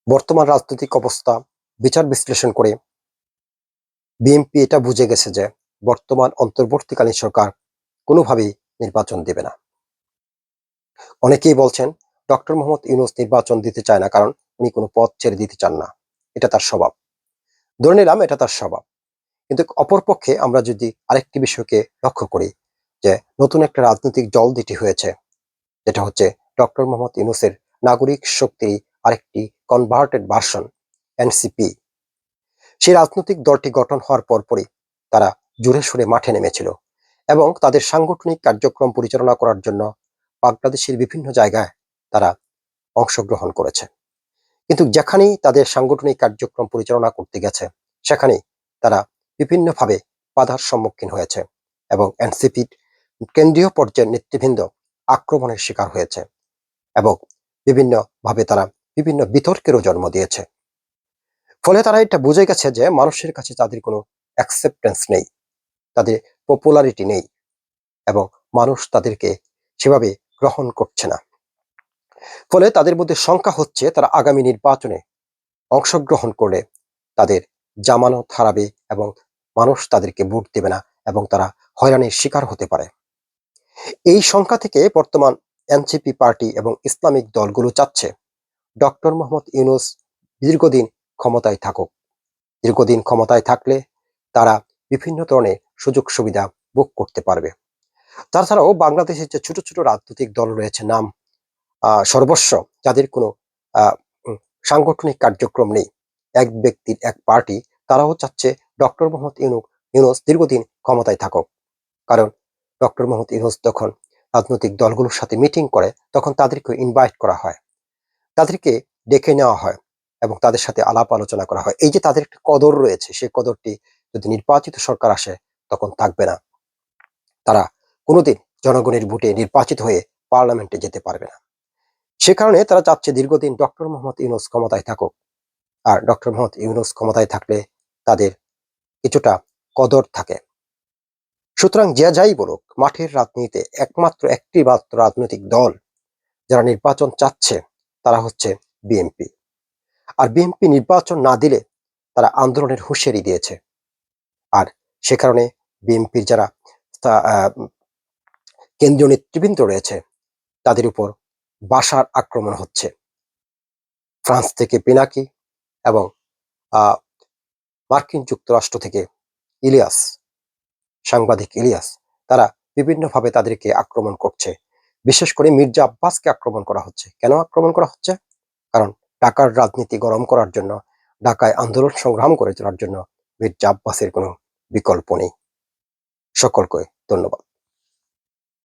বর্তমান রাজনৈতিক অবস্থা বিচার বিশ্লেষণ করে বিএনপি এটা বুঝে গেছে যে বর্তমান অন্তর্বর্তীকালীন সরকার কোনোভাবেই নির্বাচন দেবে না। অনেকেই বলছেন ডক্টর মোহাম্মদ ইউনূস নির্বাচন দিতে চায় না, কারণ উনি কোনো পদ ছেড়ে দিতে চান না। এটা তার স্বভাব। ধরে নিলাম এটা তার স্বভাব। কিন্তু অপরপক্ষে আমরা যদি আরেকটি বিষয়কে লক্ষ্য করি, যে নতুন একটা রাজনৈতিক দল দুটি হয়েছে, যেটা হচ্ছে ডক্টর মোহাম্মদ ইউনূসের নাগরিক শক্তির আরেকটি কনভার্টেড ভার্সন, এনসিপি। সেই রাজনৈতিক দলটি গঠন হওয়ার পরপরই তারা জোরে সোরে মাঠে নেমেছিল এবং তাদের সাংগঠনিক কার্যক্রম পরিচালনা করার জন্য বাংলাদেশের বিভিন্ন জায়গায় তারা অংশগ্রহণ করেছে। কিন্তু যেখানেই তাদের সাংগঠনিক কার্যক্রম পরিচালনা করতে গেছে, সেখানেই তারা বিভিন্নভাবে বাধার সম্মুখীন হয়েছে এবং এনসিপির কেন্দ্রীয় পর্যায়ের নেতৃবৃন্দ আক্রমণের শিকার হয়েছে এবং বিভিন্নভাবে তারা বিভিন্ন বিতর্কেরও জন্ম দিয়েছে। ফলে তারা এটা বুঝে গেছে যে মানুষের কাছে তাদের কোনো অ্যাকসেপ্টেন্স নেই, তাদের পপুলারিটি নেই এবং মানুষ তাদেরকে সেভাবে গ্রহণ করছে না। ফলে তাদের মধ্যে শঙ্কা হচ্ছে তারা আগামী নির্বাচনে অংশগ্রহণ করলে তাদের জামানত হারাবে এবং মানুষ তাদেরকে ভোট দেবে না এবং তারা হয়রানির শিকার হতে পারে। এই শঙ্কা থেকে বর্তমান এনসিপি পার্টি এবং ইসলামিক দলগুলো চাচ্ছে ডক্টর মোহাম্মদ ইউনূস দীর্ঘদিন ক্ষমতায় থাকুক। দীর্ঘদিন ক্ষমতায় থাকলে তারা বিভিন্ন ধরনের সুযোগ সুবিধা ভোগ করতে পারবে। তাছাড়াও বাংলাদেশের যে ছোট ছোট রাজনৈতিক দল রয়েছে, নাম সর্বস্ব, যাদের কোনো আহ, সাংগঠনিক কার্যক্রম নেই, এক ব্যক্তির এক পার্টি, তারাও চাচ্ছে ডক্টর মোহাম্মদ ইউনূস দীর্ঘদিন ক্ষমতায় থাকুক। কারণ ডক্টর মোহাম্মদ ইউনূস যখন রাজনৈতিক দলগুলোর সাথে মিটিং করে, তখন তাদেরকে ইনভাইট করা হয়, তাদেরকে ডেকে নেওয়া হয় এবং তাদের সাথে আলাপ আলোচনা করা হয়। এই যে তাদের একটা কদর রয়েছে, সেই কদরটি যদি নির্বাচিত সরকার আসে তখন থাকবে না। তারা কোনোদিন জনগণের ভোটে নির্বাচিত হয়ে পার্লামেন্টে যেতে পারবে না। সে কারণে তারা চাচ্ছে দীর্ঘদিন ডক্টর মোহাম্মদ ইউনূস ক্ষমতায় থাকুক। আর ডক্টর মোহাম্মদ ইউনূস ক্ষমতায় থাকলে তাদের কিছুটা কদর থাকে। সুতরাং যে যাই বলুক, মাঠের রাজনীতিতে একমাত্র একটি মাত্র রাজনৈতিক দল যারা নির্বাচন চাচ্ছে, তারা হচ্ছে বিএনপি। আর বিএনপি নির্বাচন না দিলে তারা আন্দোলনের হুঁশিয়ারি দিয়েছে। আর সে কারণে বিএনপির যারা কেন্দ্রীয় নেতৃবৃন্দ রয়েছে, তাদের উপর বাসার আক্রমণ হচ্ছে। ফ্রান্স থেকে পিনাকি এবং আহ, মার্কিন যুক্তরাষ্ট্র থেকে ইলিয়াস, সাংবাদিক ইলিয়াস, তারা বিভিন্নভাবে তাদেরকে আক্রমণ করছে। বিশেষ করে মির্জা আব্বাসকে আক্রমণ করা হচ্ছে। কেন আক্রমণ করা হচ্ছে? কারণ ঢাকার রাজনীতি গরম করার জন্য, ঢাকায় আন্দোলন সংগ্রাম করে চলার জন্য মির্জা আব্বাসের কোনো বিকল্প নেই। সকলকে ধন্যবাদ।